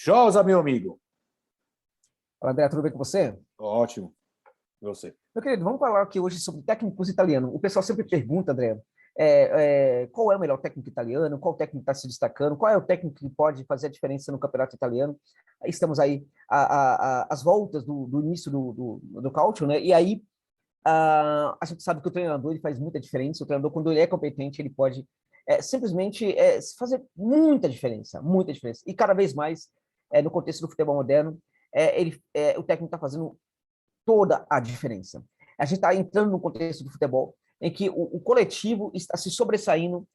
Josa, meu amigo. Fala, André, tudo bem com você? Ótimo. E você? Meu querido, vamos falar aqui hoje sobre técnicos italianos. O pessoal sempre pergunta, André, qual é o melhor técnico italiano, qual técnico está se destacando, qual é o técnico que pode fazer a diferença no campeonato italiano. Estamos aí às voltas do início do Calcio, né? E aí a gente sabe que o treinador ele faz muita diferença. O treinador, quando ele é competente, ele pode simplesmente fazer muita diferença, muita diferença. E cada vez mais, no contexto do futebol moderno, o técnico está fazendo toda a diferença. A gente está entrando no contexto do futebol em que o coletivo está se sobressaindo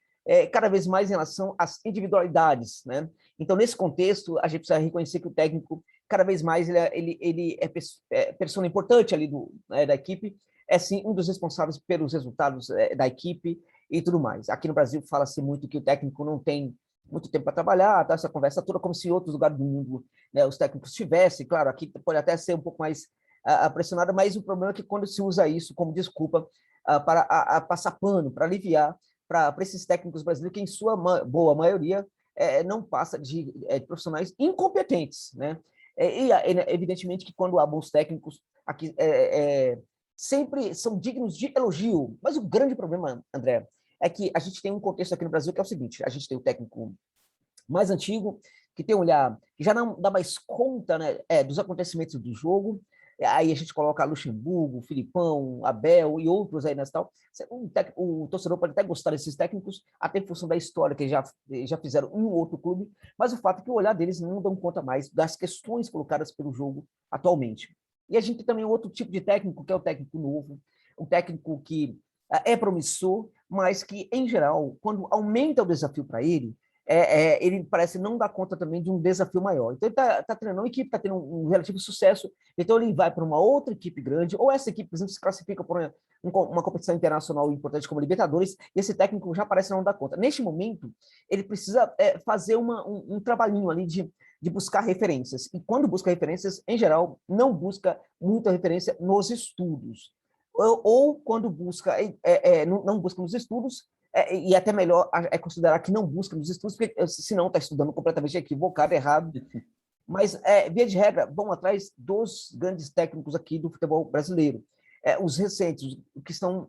cada vez mais em relação às individualidades, né? Então, nesse contexto, a gente precisa reconhecer que o técnico, cada vez mais, ele é persona importante ali da equipe, é sim um dos responsáveis pelos resultados da equipe e tudo mais. Aqui no Brasil fala-se muito que o técnico não tem muito tempo para trabalhar, tá? Essa conversa toda como se em outros lugares do mundo, né, os técnicos tivessem, claro, aqui pode até ser um pouco mais pressionada, mas o problema é que quando se usa isso como desculpa para passar pano, para aliviar para esses técnicos brasileiros, que em sua boa maioria não passa de profissionais incompetentes, né? Evidentemente que quando há bons técnicos, aqui sempre são dignos de elogio, mas o grande problema, André, é que a gente tem um contexto aqui no Brasil que é o seguinte: a gente tem o técnico mais antigo, que tem um olhar que já não dá mais conta, né, dos acontecimentos do jogo. Aí a gente coloca Luxemburgo, Filipão, Abel e outros aí nessa tal. O torcedor pode até gostar desses técnicos, até em função da história que já fizeram em um outro clube, mas o fato é que o olhar deles não dão conta mais das questões colocadas pelo jogo atualmente. E a gente tem também outro tipo de técnico, que é o técnico novo, um técnico que é promissor, mas que, em geral, quando aumenta o desafio para ele, ele parece não dar conta também de um desafio maior. Então, ele está treinando uma equipe, está tendo um relativo sucesso, então ele vai para uma outra equipe grande, ou essa equipe, por exemplo, se classifica por uma competição internacional importante como a Libertadores, e esse técnico já parece não dar conta. Neste momento, ele precisa fazer um trabalhinho ali de buscar referências. E quando busca referências, em geral, não busca muita referência nos estudos. Ou quando busca, não busca nos estudos, e até melhor considerar que não busca nos estudos, porque senão está estudando completamente equivocado, errado. Mas, via de regra, vão atrás dos grandes técnicos aqui do futebol brasileiro. Os recentes, os que estão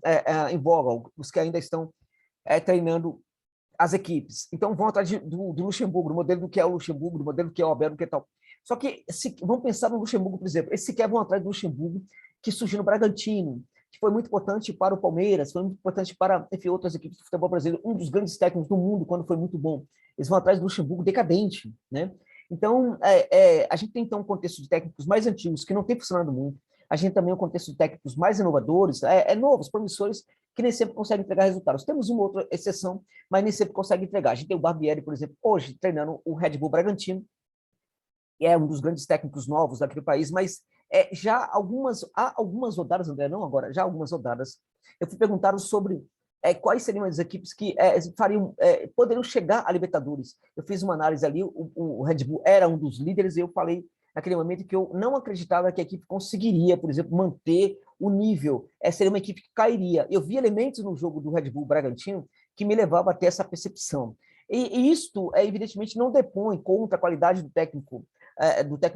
em voga, os que ainda estão treinando as equipes. Então, vão atrás do Luxemburgo, do modelo do que é o Luxemburgo, do modelo do que é o Abel, do que é tal. Só que, vamos pensar no Luxemburgo, por exemplo, eles sequer vão atrás do Luxemburgo que surgiu no Bragantino, que foi muito importante para o Palmeiras, foi muito importante para, enfim, outras equipes do futebol brasileiro, um dos grandes técnicos do mundo, quando foi muito bom. Eles vão atrás do Luxemburgo decadente, né? Então, a gente tem, então, um contexto de técnicos mais antigos, que não tem funcionado muito. A gente também tem um contexto de técnicos mais inovadores, novos, promissores, que nem sempre conseguem entregar resultados. Temos uma outra exceção, mas nem sempre consegue entregar. A gente tem o Barbieri, por exemplo, hoje treinando o Red Bull Bragantino, que é um dos grandes técnicos novos daquele país, mas há algumas rodadas, André, não agora, já algumas rodadas, eu fui perguntado sobre quais seriam as equipes que poderiam chegar à Libertadores. Eu fiz uma análise ali, o Red Bull era um dos líderes, e eu falei naquele momento que eu não acreditava que a equipe conseguiria, por exemplo, manter o nível. Seria uma equipe que cairia. Eu vi elementos no jogo do Red Bull Bragantino que me levavam a ter essa percepção. E isto, evidentemente, não depõe contra a qualidade do técnico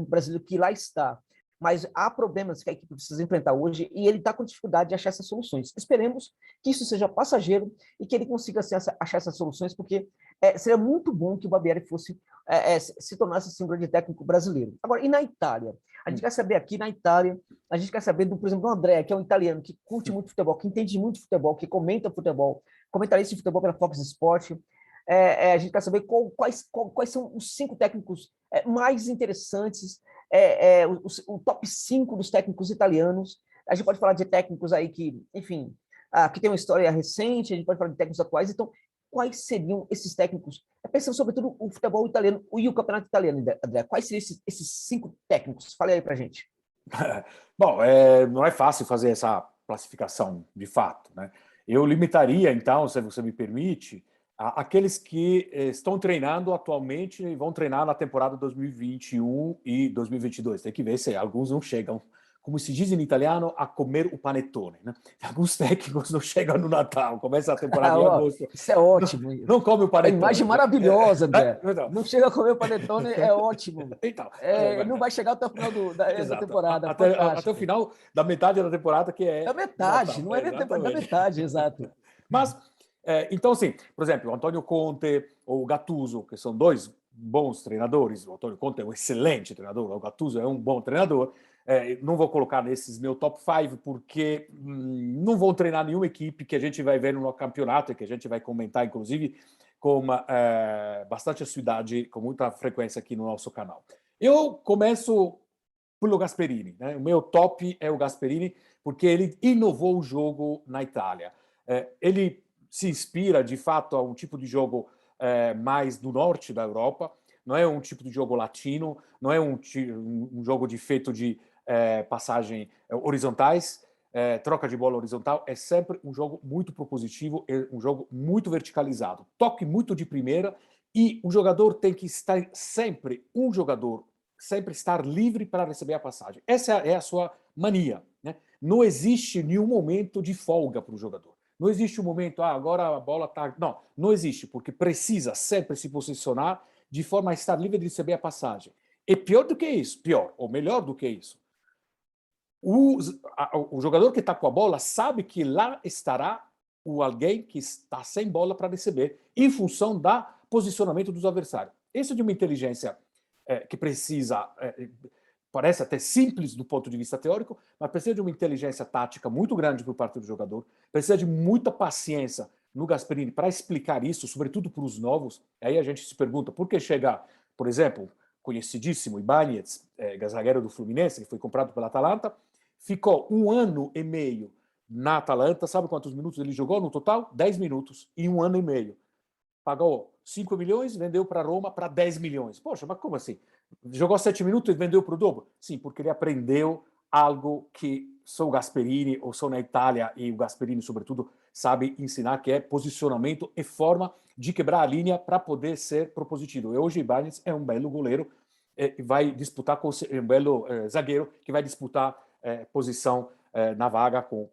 brasileiro que lá está. Mas há problemas que a equipe precisa enfrentar hoje e ele está com dificuldade de achar essas soluções. Esperemos que isso seja passageiro e que ele consiga achar essas soluções, porque seria muito bom que o Barbieri se tornasse assim, um grande técnico brasileiro. Agora, e na Itália? A gente quer saber aqui na Itália, a gente quer saber, por exemplo, do André, que é um italiano que curte muito futebol, que entende muito futebol, que comenta futebol, comentarista de futebol pela Fox Sport. A gente quer saber quais são os 5 técnicos mais interessantes, o top 5 dos técnicos italianos. A gente pode falar de técnicos aí que, enfim, que tem uma história recente, a gente pode falar de técnicos atuais. Então, quais seriam esses técnicos? Pensando sobretudo o futebol italiano e o campeonato italiano, André. Quais seriam esses 5 técnicos? Fale aí pra gente. Bom, não é fácil fazer essa classificação de fato, né? Eu limitaria, então, se você me permite, aqueles que estão treinando atualmente e vão treinar na temporada 2021 e 2022. Tem que ver se alguns não chegam como se diz em italiano, a comer o panetone, né? Alguns técnicos não chegam no Natal, começa a temporada em agosto. Isso é ótimo. Não come o É panetone. imagem maravilhosa, André. Então, Não chega a comer o panetone, é ótimo. então, Não vai chegar até o final da exato. temporada. Até o final da metade da temporada, que é Da metade, Natal. não é nem da metade, exato. Mas, então, assim, por exemplo, o Antônio Conte ou o Gattuso, que são dois bons treinadores, o Antônio Conte é um excelente treinador, o Gattuso é um bom treinador, não vou colocar nesses meu top 5, porque não vão treinar nenhuma equipe que a gente vai ver no campeonato e que a gente vai comentar, inclusive, com bastante assiduidade, com muita frequência aqui no nosso canal. Eu começo pelo Gasperini, né? O meu top é o Gasperini, porque ele inovou o jogo na Itália. Ele se inspira, de fato, a um tipo de jogo mais do norte da Europa, não é um tipo de jogo latino, não é um jogo feito de passagem horizontais, troca de bola horizontal, é sempre um jogo muito propositivo, é um jogo muito verticalizado, toque muito de primeira, e o jogador tem que estar sempre, sempre estar livre para receber a passagem. Essa é a sua mania, né? Não existe nenhum momento de folga para o jogador. Não existe um momento, agora a bola está... Não, não existe, porque precisa sempre se posicionar de forma a estar livre de receber a passagem. E pior do que isso, ou melhor do que isso, o jogador que está com a bola sabe que lá estará alguém que está sem bola para receber, em função do posicionamento dos adversários. Isso é de uma inteligência que precisa... parece até simples do ponto de vista teórico, mas precisa de uma inteligência tática muito grande por parte do jogador, precisa de muita paciência no Gasperini para explicar isso, sobretudo para os novos. Aí a gente se pergunta por que chegar, por exemplo, conhecidíssimo Ibáñez, zagueiro do Fluminense, que foi comprado pela Atalanta, ficou 1 ano e meio na Atalanta, sabe quantos minutos ele jogou no total? 10 minutos, em 1 ano e meio. Pagou 5 milhões, vendeu para Roma para 10 milhões. Poxa, mas como assim? Jogou 7 minutos e vendeu para o dobro? Sim, porque ele aprendeu algo que só o Gasperini, ou só na Itália, e o Gasperini, sobretudo, sabe ensinar, que é posicionamento e forma de quebrar a linha para poder ser propositivo. E hoje, Ibáñez é um belo goleiro, vai disputar com um belo zagueiro, que vai disputar posição na vaga com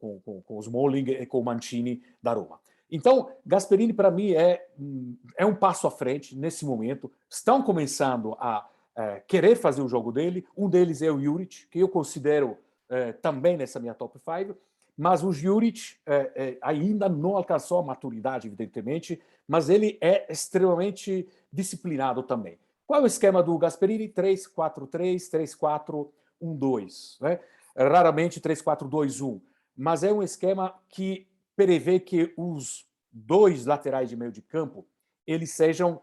o Smalling e com o Mancini da Roma. Então, Gasperini, para mim, é um passo à frente nesse momento. Estão começando a querer fazer o jogo dele. Um deles é o Juric, que eu considero também nessa minha top 5, mas o Juric ainda não alcançou a maturidade, evidentemente, mas ele é extremamente disciplinado também. Qual é o esquema do Gasperini? 3-4-3, 3-4-1-2, né? Raramente 3-4-2-1, mas é um esquema que prevê que os dois laterais de meio de campo eles sejam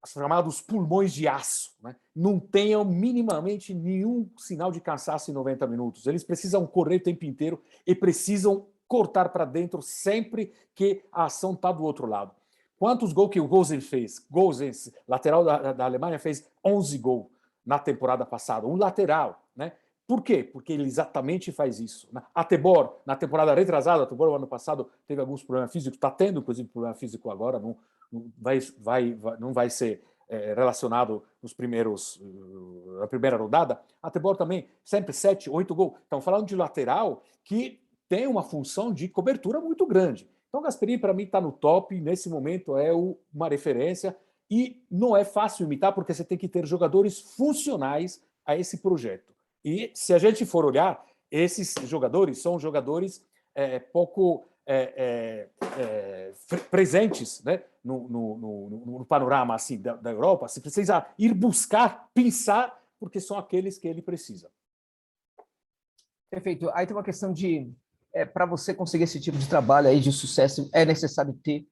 chamados pulmões de aço, né? Não tenham minimamente nenhum sinal de cansaço em 90 minutos. Eles precisam correr o tempo inteiro e precisam cortar para dentro sempre que a ação está do outro lado. Quantos gols que o Gosens fez? Gosens, lateral da Alemanha, fez 11 gols na temporada passada. Um lateral, né? Por quê? Porque ele exatamente faz isso. A Tebor, na temporada retrasada, a Tebor, no ano passado, teve alguns problemas físicos, está tendo, inclusive, problema físico agora, não vai ser relacionado na primeira rodada. A Tebor também, sempre 7, 8 gols. Estão falando de lateral que tem uma função de cobertura muito grande. Então, o Gasperini, para mim, está no top, nesse momento é uma referência, e não é fácil imitar, porque você tem que ter jogadores funcionais a esse projeto. E se a gente for olhar, esses jogadores são jogadores pouco presentes, né, no panorama assim, da Europa. Você precisa ir buscar, pensar, porque são aqueles que ele precisa. Perfeito. Aí tem uma questão de, para você conseguir esse tipo de trabalho aí de sucesso, é necessário ter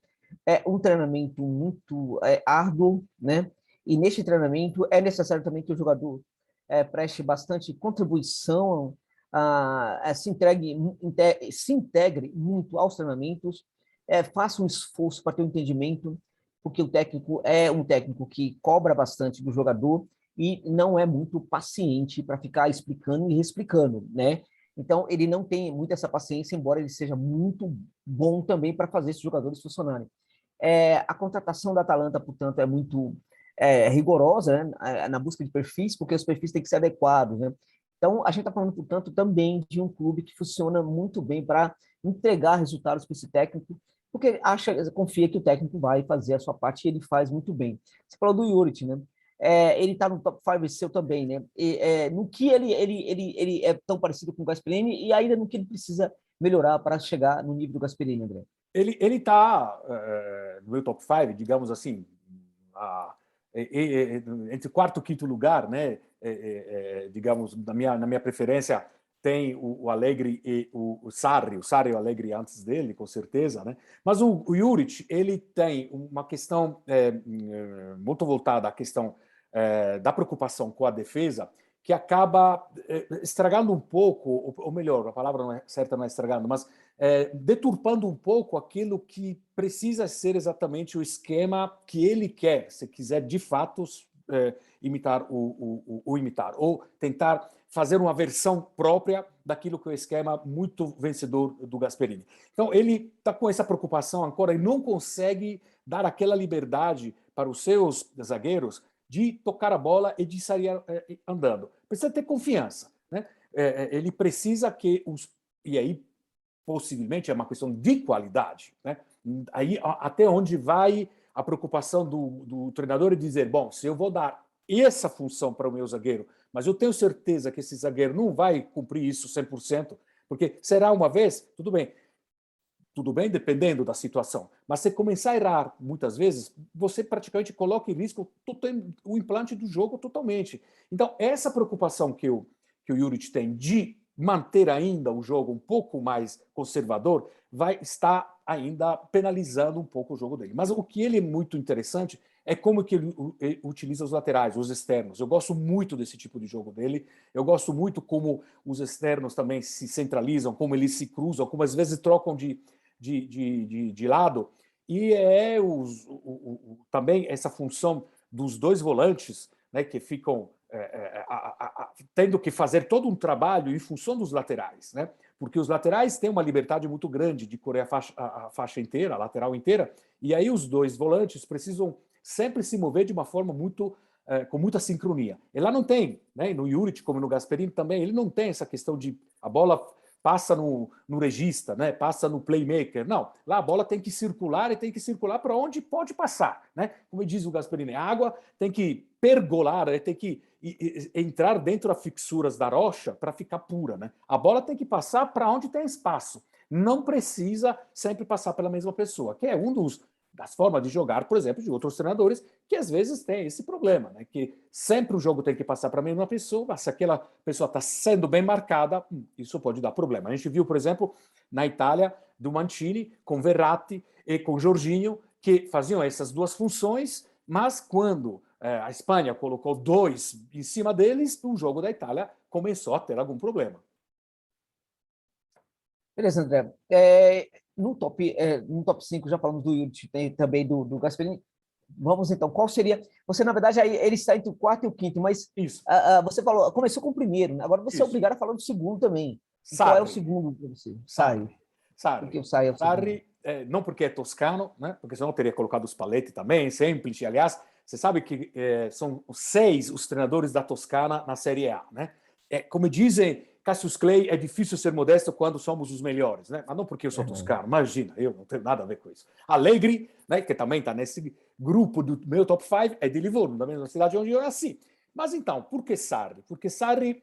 um treinamento muito árduo, né? E neste treinamento é necessário também que o jogador preste bastante contribuição, se integre muito aos treinamentos, faça um esforço para ter um entendimento, porque o técnico é um técnico que cobra bastante do jogador e não é muito paciente para ficar explicando e reexplicando, né? Então, ele não tem muita essa paciência, embora ele seja muito bom também para fazer esses jogadores funcionarem. A contratação da Atalanta, portanto, é muito rigorosa, né, na busca de perfis, porque os perfis têm que ser adequados, né? Então, a gente está falando, portanto, também de um clube que funciona muito bem para entregar resultados para esse técnico, porque confia que o técnico vai fazer a sua parte e ele faz muito bem. Você falou do Juric, né? Ele está no top 5 seu também, né? No que ele é tão parecido com o Gasperini e ainda no que ele precisa melhorar para chegar no nível do Gasperini, André? Ele está no meu top 5, digamos assim, entre quarto e quinto lugar, né? Digamos, na minha preferência, tem o Allegri e o Sarri. O Sarri e o Allegri antes dele, com certeza, né? Mas o Juric, ele tem uma questão muito voltada à questão da preocupação com a defesa, que acaba estragando um pouco, ou melhor, a palavra não é certa, não é estragando, mas deturpando um pouco aquilo que precisa ser exatamente o esquema que ele quer, se quiser de fato imitar o imitar, ou tentar fazer uma versão própria daquilo que é o esquema muito vencedor do Gasperini. Então, ele está com essa preocupação agora e não consegue dar aquela liberdade para os seus zagueiros de tocar a bola e de sair andando. Precisa ter confiança, né? Ele precisa que os... E aí, possivelmente, é uma questão de qualidade, né? Aí, até onde vai a preocupação do treinador e dizer, bom, se eu vou dar essa função para o meu zagueiro, mas eu tenho certeza que esse zagueiro não vai cumprir isso 100%, porque será uma vez, tudo bem, dependendo da situação, mas se começar a errar muitas vezes, você praticamente coloca em risco o implante do jogo totalmente. Então, essa preocupação que o Juric tem de manter ainda o jogo um pouco mais conservador, vai estar ainda penalizando um pouco o jogo dele. Mas o que ele é muito interessante é como que ele utiliza os laterais, os externos. Eu gosto muito desse tipo de jogo dele. Eu gosto muito como os externos também se centralizam, como eles se cruzam, como às vezes trocam de lado. E também essa função dos dois volantes, né, que ficam tendo que fazer todo um trabalho em função dos laterais, né? Porque os laterais têm uma liberdade muito grande de correr a faixa inteira, a lateral inteira, e aí os dois volantes precisam sempre se mover de uma forma muito com muita sincronia. E lá não tem, né? No Juric, como no Gasperini também, ele não tem essa questão de a bola passa no regista, né? Passa no playmaker. Não, lá a bola tem que circular e tem que circular para onde pode passar, né? Como diz o Gasperini, a água tem que pergolar, tem que entrar dentro das fixuras da rocha para ficar pura, né? A bola tem que passar para onde tem espaço. Não precisa sempre passar pela mesma pessoa, que é das formas de jogar, por exemplo, de outros treinadores, que às vezes tem esse problema, né? Que sempre o jogo tem que passar para a mesma pessoa, mas se aquela pessoa está sendo bem marcada, isso pode dar problema. A gente viu, por exemplo, na Itália, do Mancini, com Verratti e com Jorginho, que faziam essas duas funções, mas quando a Espanha colocou dois em cima deles, o jogo da Itália começou a ter algum problema. Beleza, André. No top 5, já falamos do Juric, tem também do Gasperini. Vamos então, qual seria... Você, na verdade, aí ele está entre o quarto e o quinto, mas você falou, começou com o primeiro, né? Agora você é obrigado a falar do segundo também. Qual é o segundo para você? Sarri. Porque o Sarri é o Sarri, não porque é toscano, né? Porque senão eu teria colocado o Spalletti também, Semplice. Aliás, você sabe que são 6 os treinadores da Toscana na Série A, né? Como dizem Cassius Clay, é difícil ser modesto quando somos os melhores, né? Mas não porque eu sou toscano, imagina, eu não tenho nada a ver com isso. Allegri, né, que também está nesse grupo do meu top 5, é de Livorno, da mesma cidade onde eu nasci. Mas então, por que Sarri? Porque Sarri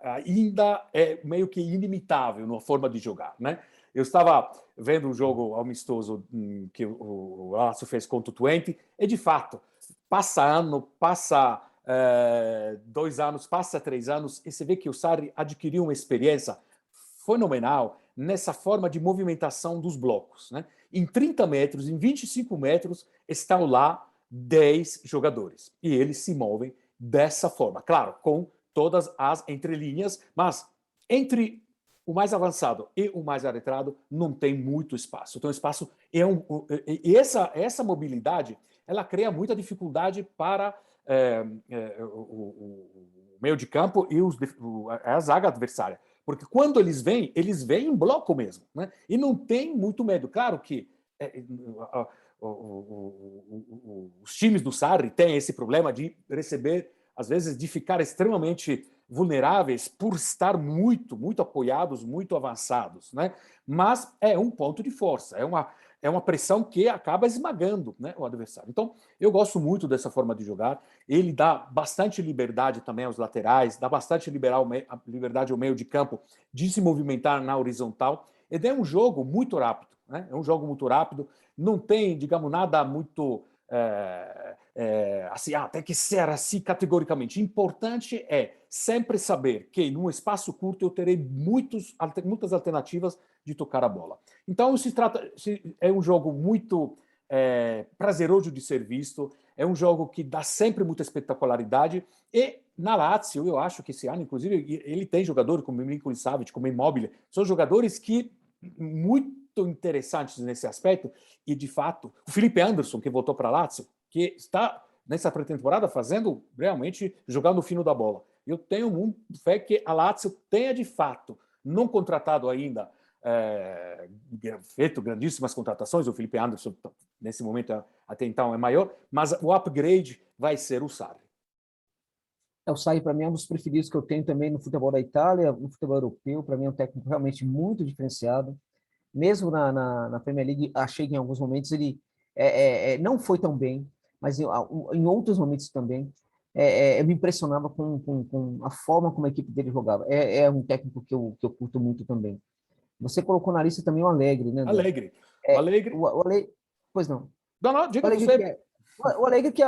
ainda é meio que inimitável na forma de jogar, né? Eu estava vendo um jogo amistoso que o Lazio fez contra o Twente, e de fato, passa ano, passa 2 anos, passa 3 anos, e você vê que o Sarri adquiriu uma experiência fenomenal nessa forma de movimentação dos blocos, né? Em 30 metros, em 25 metros, estão lá 10 jogadores, e eles se movem dessa forma. Claro, com todas as entrelinhas, mas entre o mais avançado e o mais arretrado não tem muito espaço. Então, o espaço e essa mobilidade, ela cria muita dificuldade para o meio de campo e a zaga adversária. Porque quando eles vêm em bloco mesmo, né? E não tem muito medo. Claro que os times do Sarri têm esse problema de receber, às vezes, de ficar extremamente vulneráveis por estar muito apoiados, muito avançados, né? Mas é um ponto de força, é uma pressão que acaba esmagando, né, o adversário. Então, eu gosto muito dessa forma de jogar. Ele dá bastante liberdade também aos laterais, dá bastante liberdade ao meio de campo de se movimentar na horizontal. Ele é um jogo muito rápido, né? É um jogo muito rápido, não tem, digamos, nada muito assim, tem que ser assim categoricamente. Importante é sempre saber que num espaço curto eu terei muitas alternativas de tocar a bola. Então, é um jogo muito prazeroso de ser visto, é um jogo que dá sempre muita espetacularidade e na Lazio, eu acho que esse ano, inclusive, ele tem jogadores como Milinkovic-Savic, como Immobile, são jogadores que muito interessantes nesse aspecto e, de fato, o Felipe Anderson, que voltou para a Lazio, que está nessa pré-temporada fazendo realmente jogar no fino da bola. Eu tenho muito fé que a Lazio tenha, de fato, não contratado ainda, feito grandíssimas contratações, o Felipe Anderson, nesse momento, até então, é maior, mas o upgrade vai ser o Sarri. O Sarri, para mim, é um dos preferidos que eu tenho também no futebol da Itália, no futebol europeu. Para mim, é um técnico realmente muito diferenciado. Mesmo na Premier League, achei que em alguns momentos ele não foi tão bem, mas em outros momentos também eu me impressionava com a forma como a equipe dele jogava. É um técnico que eu curto muito também. Você colocou na lista também o Alegre, né, André? Alegre. O Alegre. O Alegre, pois não. Não, diga O Alegre você. o Alegre que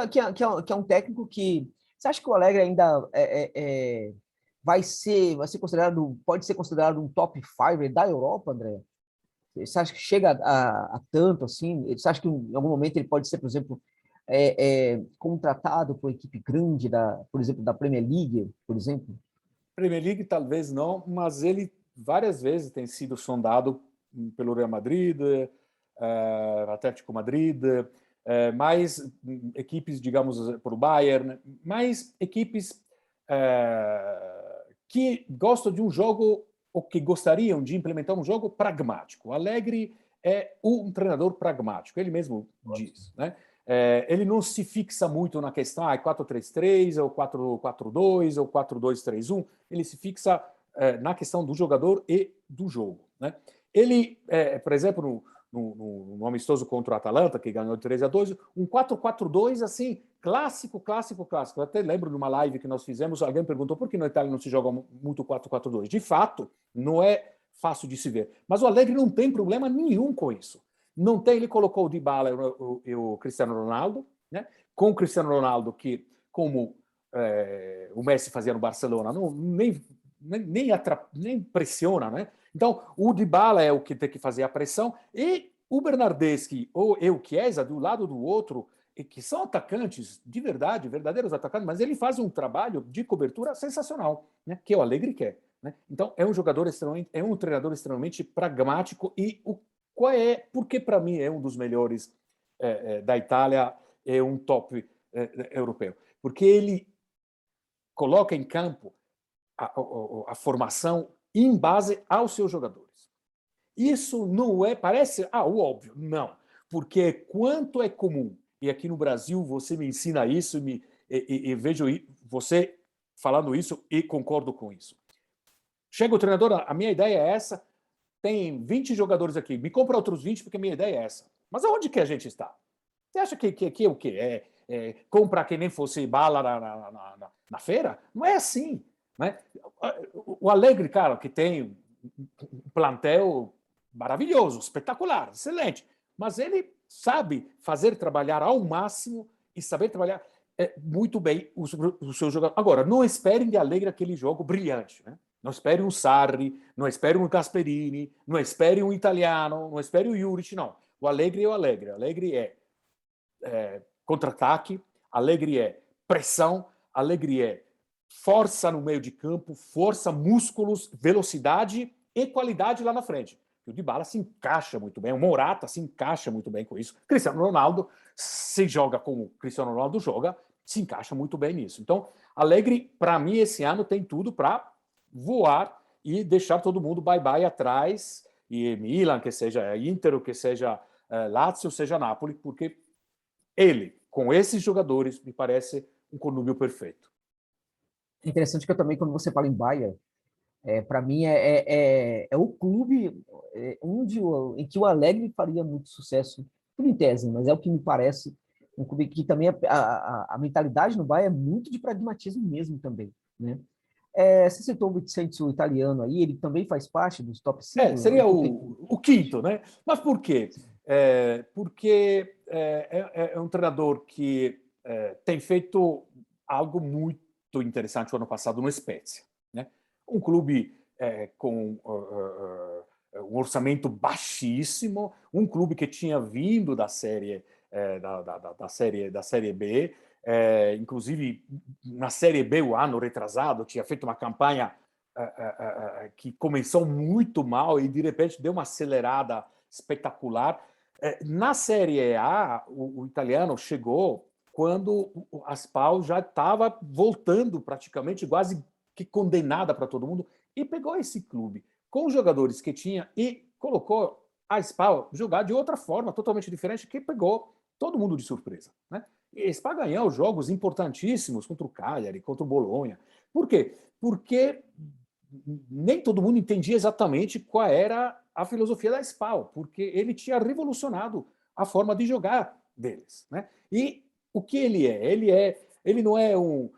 é um técnico que... Você acha que o Alegre ainda vai ser pode ser considerado um top 5 da Europa, André? Você acha que chega a tanto assim? Você acha que em algum momento ele pode ser, por exemplo, contratado por equipe grande, por exemplo, da Premier League, por exemplo? Premier League talvez não, mas ele várias vezes tem sido sondado pelo Real Madrid, Atlético Madrid, mais equipes, digamos, por Bayern, mais equipes que gostam de um jogo ou que gostariam de implementar um jogo pragmático. O Allegri é um treinador pragmático, ele mesmo diz, né? Ele não se fixa muito na questão 4-3-3, ou 4-4-2, ou 4-2-3-1. Ele se fixa na questão do jogador e do jogo, né? Ele, por exemplo, no amistoso contra o Atalanta, que ganhou de 3-2, um 4-4-2 assim, clássico. Eu até lembro de uma live que nós fizemos, alguém perguntou por que no Itália não se joga muito 4-4-2. De fato, não é fácil de se ver. Mas o Allegri não tem problema nenhum com isso. Não tem, ele colocou o Dybala e o Cristiano Ronaldo, né? Com o Cristiano Ronaldo, que, como o Messi fazia no Barcelona, nem pressiona, né? Então, o Dybala é o que tem que fazer a pressão e o Bernardeschi ou o Chiesa, do lado do outro, que são atacantes de verdade, verdadeiros atacantes, mas ele faz um trabalho de cobertura sensacional, né? Que o Allegri quer, né? Então, é um treinador extremamente pragmático e porque para mim é um dos melhores da Itália, é um top europeu, porque ele coloca em campo a formação em base aos seus jogadores. Isso não parece o óbvio, não, porque quanto é comum, e aqui no Brasil você me ensina isso e vejo você falando isso e concordo com isso. Chega o treinador, a minha ideia é essa, tem 20 jogadores aqui, me compra outros 20 porque a minha ideia é essa. Mas aonde que a gente está? Você acha que é o quê? Comprar que nem fosse bala na feira? Não é assim, né? O Alegre, cara, que tem um plantel maravilhoso, espetacular, excelente, mas ele sabe fazer trabalhar ao máximo e saber trabalhar muito bem o seu jogador. Agora, não esperem de Alegre aquele jogo brilhante, né? Não espere um Sarri, não espere um Gasperini, não espere um italiano, não espere o Juric, não. O Allegri é o Allegri. O Allegri é contra-ataque, Allegri é pressão, Allegri é força no meio de campo, força, músculos, velocidade e qualidade lá na frente. O Dybala se encaixa muito bem, o Morata se encaixa muito bem com isso. Cristiano Ronaldo se joga como o Cristiano Ronaldo joga, se encaixa muito bem nisso. Então, Allegri, para mim, esse ano tem tudo para voar e deixar todo mundo bye-bye atrás, e Milan, que seja Inter, que seja Lazio, seja Napoli, porque ele, com esses jogadores, me parece um conúbio perfeito. É interessante que eu também, quando você fala em Bayern, para mim é o clube em que o Alegre faria muito sucesso, tudo em tese, mas é o que me parece um clube que também a mentalidade no Bayern é muito de pragmatismo mesmo também, né? Você citou o Vincenzo italiano aí, ele também faz parte dos top 5? Seria o quinto, né? Mas por quê? Porque é um treinador que tem feito algo muito interessante o ano passado no Spezia, né? Um clube com um orçamento baixíssimo, um clube que tinha vindo da série da série B, inclusive na série B o ano retrasado tinha feito uma campanha que começou muito mal e de repente deu uma acelerada espetacular. Na Série A, o italiano chegou quando a SPAL já estava voltando praticamente quase que condenada para todo mundo e pegou esse clube com os jogadores que tinha e colocou a SPAL jogar de outra forma, totalmente diferente, que pegou todo mundo de surpresa, né? E a SPAL ganhou jogos importantíssimos contra o Cagliari, contra o Bolonha. Por quê? Porque nem todo mundo entendia exatamente qual era a filosofia da SPAL, porque ele tinha revolucionado a forma de jogar deles, né? E o que ele é? Ele não é um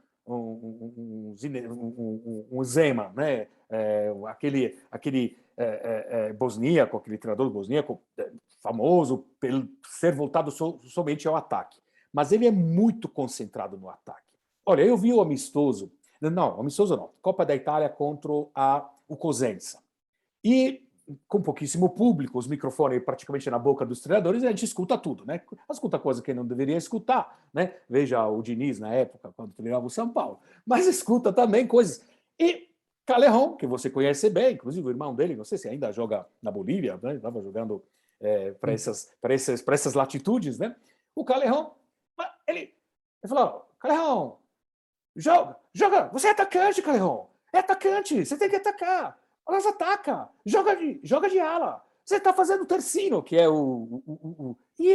Zema, né? Aquele bosníaco, aquele treinador bosníaco famoso pelo ser voltado somente ao ataque, mas ele é muito concentrado no ataque. Olha, eu vi o amistoso. Não, amistoso não. Copa da Itália contra o Cosenza. E com pouquíssimo público, os microfones praticamente na boca dos treinadores, a gente escuta tudo, né? Escuta coisa que não deveria escutar, né? Veja o Diniz na época, quando treinava o São Paulo. Mas escuta também coisas. E Calerron, que você conhece bem, inclusive o irmão dele, não sei se ainda joga na Bolívia, né? Estava jogando para essas latitudes, né? O Calerron, ele falou, Calerron, joga. Você é atacante, Calerron. É atacante. Você tem que atacar. Mas ataca. Joga de ala. Você está fazendo o tercino, que é E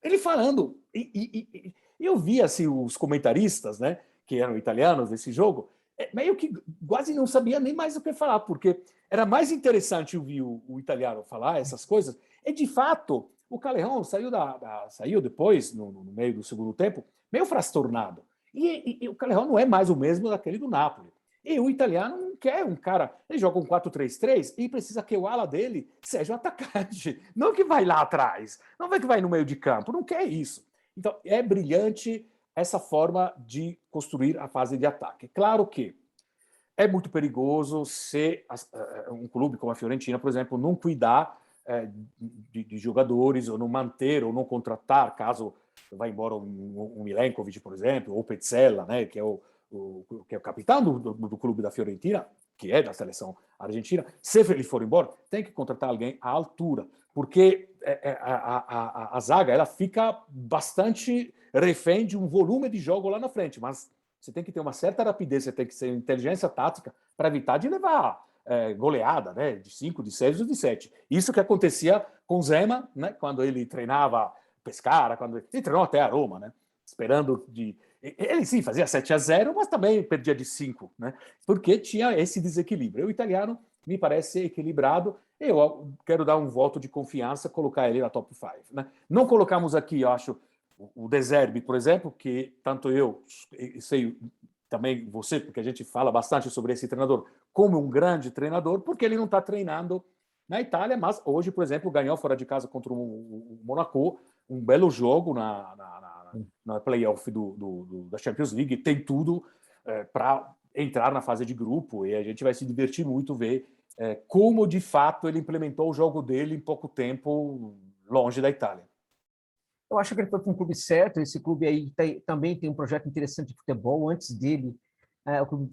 ele falando. E eu vi assim, os comentaristas, né, que eram italianos desse jogo, meio que quase não sabia nem mais o que falar, porque era mais interessante ouvir o italiano falar essas coisas. E, de fato, o Calerron saiu depois, no meio do segundo tempo, meio frastornado. E o Calerron não é mais o mesmo daquele do Napoli. E o italiano não quer um cara. Ele joga um 4-3-3 e precisa que o ala dele seja o atacante. Não que vai lá atrás. Não é que vai no meio de campo. Não quer isso. Então, é brilhante essa forma de construir a fase de ataque. Claro que é muito perigoso se um clube como a Fiorentina, por exemplo, não cuidar de jogadores, ou não manter, ou não contratar, caso vá embora um Milenkovic, por exemplo, ou Petzella, né, que é o capitão do clube da Fiorentina, que é da seleção argentina. Se ele for embora, tem que contratar alguém à altura, porque a zaga ela fica bastante refém de um volume de jogo lá na frente, mas você tem que ter uma certa rapidez, você tem que ter inteligência tática para evitar de levar goleada, né, de 5, de 6 ou de 7. Isso que acontecia com Zema, né, quando ele treinava Pescara, quando ele treinou até a Roma, né, esperando de... Ele sim fazia 7-0, mas também perdia de 5, né, porque tinha esse desequilíbrio. O italiano me parece equilibrado. Eu quero dar um voto de confiança, colocar ele na top 5. Né? Não colocamos aqui, eu acho, o De Zerbi, por exemplo, que tanto eu sei também você, porque a gente fala bastante sobre esse treinador, como um grande treinador, porque ele não está treinando na Itália, mas hoje, por exemplo, ganhou fora de casa contra o Monaco, um belo jogo na playoff da Champions League, tem tudo para entrar na fase de grupo, e a gente vai se divertir muito ver como, de fato, ele implementou o jogo dele em pouco tempo longe da Itália. Eu acho que ele foi para um clube certo. Esse clube aí também tem um projeto interessante de futebol. Antes dele, o clube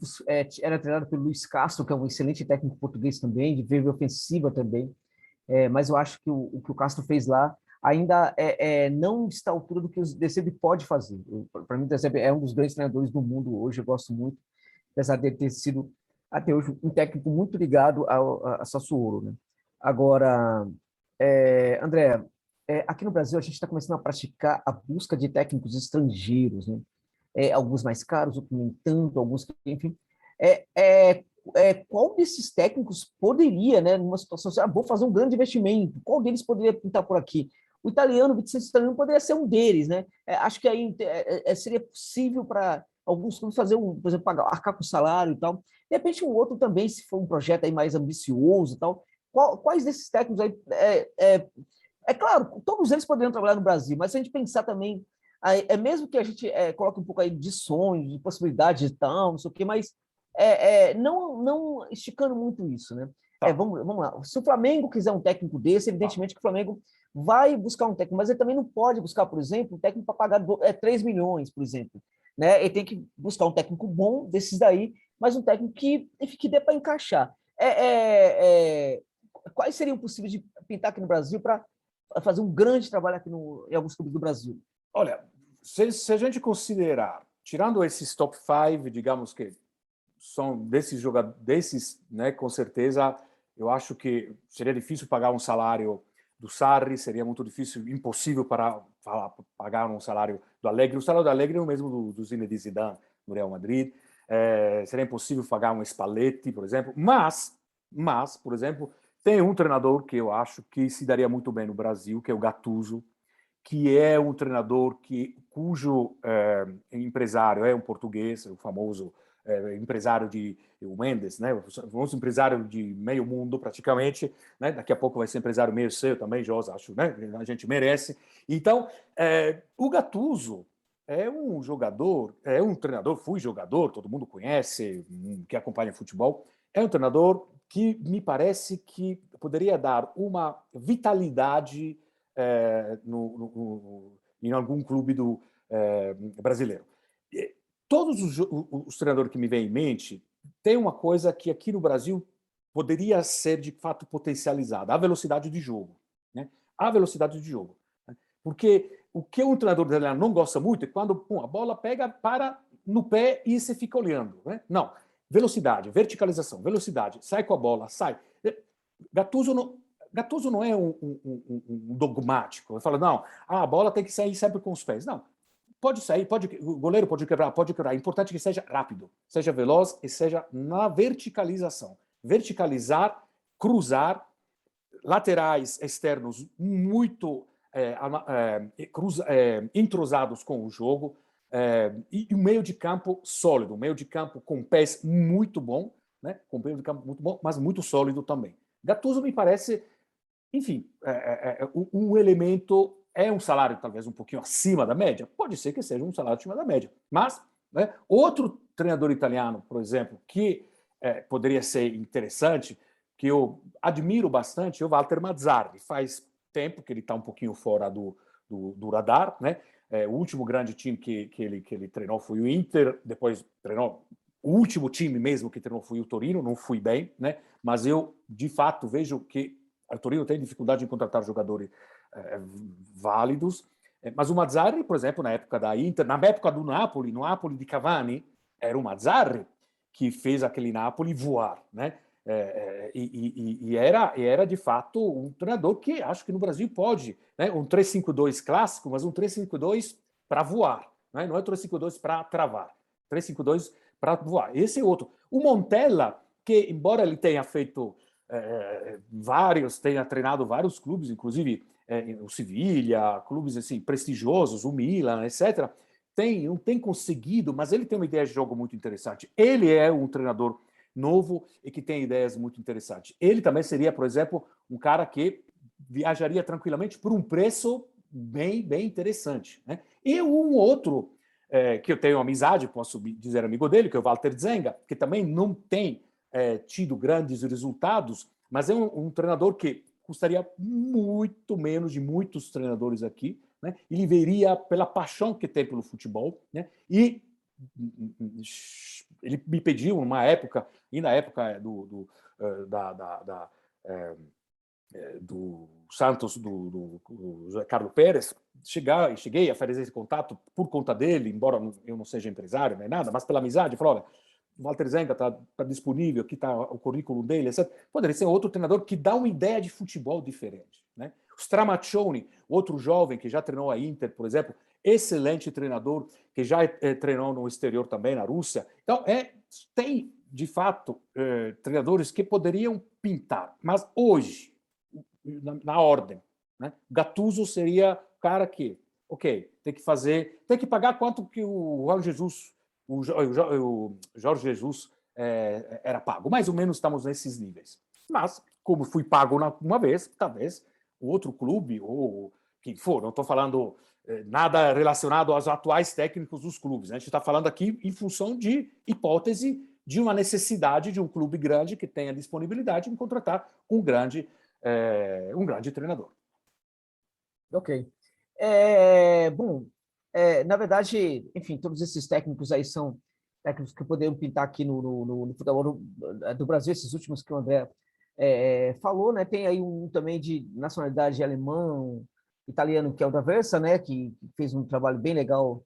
era treinado pelo Luiz Castro, que é um excelente técnico português também, de verve ofensiva também. Mas eu acho que o que o Castro fez lá ainda não está à altura do que o De Zerbi pode fazer. Para mim, o De Zerbi é um dos grandes treinadores do mundo hoje. Eu gosto muito, apesar dele ter sido até hoje um técnico muito ligado a Sassuolo, né? Agora, André, aqui no Brasil a gente está começando a praticar a busca de técnicos estrangeiros, né? alguns mais caros, outros nem tanto, alguns que, enfim. É, é, qual desses técnicos poderia, né, numa situação assim, vou fazer um grande investimento, qual deles poderia pintar por aqui? O italiano, o Vicente italiano poderia ser um deles, né? Acho que aí seria possível para alguns clubes fazer por exemplo, arcar com o salário e tal. De repente, um outro também, se for um projeto aí mais ambicioso e tal. Quais desses técnicos aí é claro, todos eles poderiam trabalhar no Brasil, mas se a gente pensar também, mesmo que a gente coloque um pouco aí de sonhos, de possibilidades e tal, não sei o quê, mas não esticando muito isso, né? Tá. Vamos lá. Se o Flamengo quiser um técnico desse, evidentemente que o Flamengo vai buscar um técnico, mas ele também não pode buscar, por exemplo, um técnico para pagar 3 milhões, por exemplo. Né? Ele tem que buscar um técnico bom desses daí, mas um técnico que dê para encaixar. Quais seriam possíveis de pintar aqui no Brasil para fazer um grande trabalho aqui em alguns clubes do Brasil? Olha, se a gente considerar, tirando esses top 5, digamos que são desses jogadores, né, com certeza, eu acho que seria difícil pagar um salário do Sarri, seria muito difícil, impossível para pagar um salário do Allegri. O salário do Allegri é o mesmo do Zinedine Zidane no Real Madrid. Seria impossível pagar um Spalletti, por exemplo. Mas, por exemplo, tem um treinador que eu acho que se daria muito bem no Brasil, que é o Gattuso, que é um treinador cujo empresário é um português, o famoso empresário de o Mendes, né? O famoso empresário de meio mundo praticamente, né? Daqui a pouco vai ser empresário meio seu também, Josa, acho, né? A gente merece. Então, o Gattuso é um jogador, é um treinador, fui jogador, todo mundo conhece, que acompanha futebol, é um treinador que me parece que poderia dar uma vitalidade em algum clube brasileiro. Todos os treinadores que me vêm em mente têm uma coisa que aqui no Brasil poderia ser de fato potencializada: a velocidade de jogo. Né? A velocidade de jogo. Né? Porque o que um treinador brasileiro não gosta muito é quando a bola pega, para no pé e você fica olhando. Né? Não. Velocidade, verticalização, velocidade, sai com a bola, sai. Gattuso não é um dogmático. Ele fala, não, a bola tem que sair sempre com os pés. Não, pode sair, o goleiro pode quebrar. O importante é que seja rápido, seja veloz e seja na verticalização. Verticalizar, cruzar, laterais externos muito entrosados com o jogo, e um meio de campo sólido, um meio de campo com pés muito bom, né? Com meio de campo muito bom, mas muito sólido também. Gattuso me parece, enfim, um elemento, é um salário talvez um pouquinho acima da média, pode ser que seja um salário acima da média, mas né, outro treinador italiano, por exemplo, que poderia ser interessante, que eu admiro bastante, é o Walter Mazzarri. Faz tempo que ele está um pouquinho fora do radar, né? O último grande time que ele treinou foi o Inter, depois treinou o último time mesmo que treinou foi o Torino, não fui bem, né? Mas eu, de fato, vejo que o Torino tem dificuldade em contratar jogadores válidos. Mas o Mazzarri, por exemplo, na época da Inter, na época do Napoli, no Napoli de Cavani, era o Mazzarri que fez aquele Napoli voar, né? E era, de fato, um treinador que acho que no Brasil pode, né? Um 3-5-2 clássico, mas um 3-5-2 para voar, né? Não é 3-5-2 para travar, 3-5-2 para voar. Esse é outro. O Montella, que embora ele tenha feito tenha treinado vários clubes, inclusive o Sevilha, clubes assim prestigiosos, o Milan, etc., não tem conseguido, mas ele tem uma ideia de jogo muito interessante. Ele é um treinador novo e que tem ideias muito interessantes. Ele também seria, por exemplo, um cara que viajaria tranquilamente por um preço bem interessante. Né? E um outro que eu tenho amizade, posso dizer amigo dele, que é o Walter Zenga, que também não tem tido grandes resultados, mas é um treinador que custaria muito menos de muitos treinadores aqui, né? Ele veria pela paixão que tem pelo futebol, né? E ele me pediu numa época, e na época do Santos, do Carlos Pérez, cheguei a fazer esse contato por conta dele, embora eu não seja empresário nem nada, mas pela amizade, falou, olha, o Walter Zenga está disponível, aqui está o currículo dele, etc. Poderia ser outro treinador que dá uma ideia de futebol diferente. Né? O Stramaccioni, outro jovem que já treinou a Inter, por exemplo, excelente treinador, que já treinou no exterior também, na Rússia. Então, tem, de fato, treinadores que poderiam pintar. Mas hoje, na ordem, né? Gattuso seria o cara que, ok, tem que pagar quanto que o Jorge Jesus era pago. Mais ou menos estamos nesses níveis. Mas, como fui pago uma vez, talvez o outro clube, ou quem for, não estou falando nada relacionado aos atuais técnicos dos clubes. Né? A gente está falando aqui em função de hipótese de uma necessidade de um clube grande que tenha disponibilidade em contratar um grande treinador. Ok. Bom, na verdade, enfim, todos esses técnicos aí são técnicos que poderiam pintar aqui no futebol do Brasil, esses últimos que o André falou, né? Tem aí um também de nacionalidade alemão, italiano, que é o D'Aversa, né? Que fez um trabalho bem legal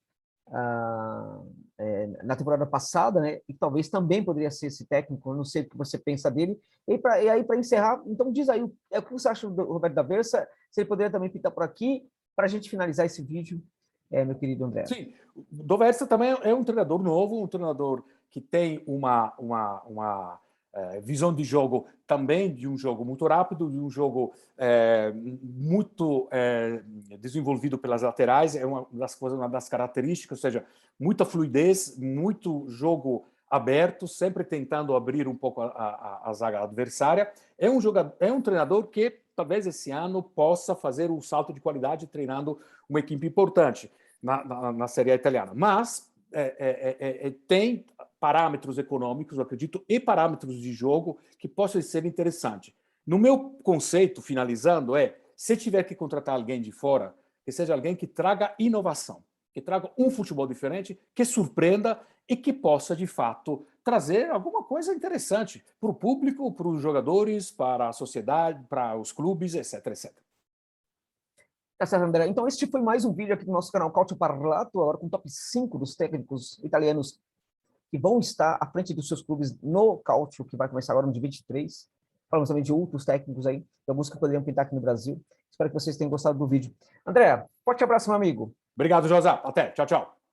na temporada passada, né? E talvez também poderia ser esse técnico, eu não sei o que você pensa dele. E aí, para encerrar, então diz aí, o que você acha do Roberto D'Aversa? Se ele poderia também pintar por aqui, para a gente finalizar esse vídeo, meu querido André. Sim, o D'Aversa também é um treinador novo, um treinador que tem uma visão de jogo também de um jogo muito rápido, de um jogo muito desenvolvido pelas laterais, é uma das características, ou seja, muita fluidez, muito jogo aberto, sempre tentando abrir um pouco a zaga adversária. É um treinador que talvez esse ano possa fazer um salto de qualidade treinando uma equipe importante na Série A italiana. Mas tem parâmetros econômicos, eu acredito, e parâmetros de jogo que possam ser interessantes. No meu conceito, finalizando, se tiver que contratar alguém de fora, que seja alguém que traga inovação, que traga um futebol diferente, que surpreenda e que possa, de fato, trazer alguma coisa interessante para o público, para os jogadores, para a sociedade, para os clubes, etc, etc. Tá certo, André. Então, este foi mais um vídeo aqui do nosso canal Calcio Parlato, agora com o top 5 dos técnicos italianos que vão estar à frente dos seus clubes no Calcio, que vai começar agora no dia 23. Falamos também de outros técnicos aí, de alguns que poderiam pintar aqui no Brasil. Espero que vocês tenham gostado do vídeo. André, forte abraço, meu amigo. Obrigado, José. Até. Tchau, tchau.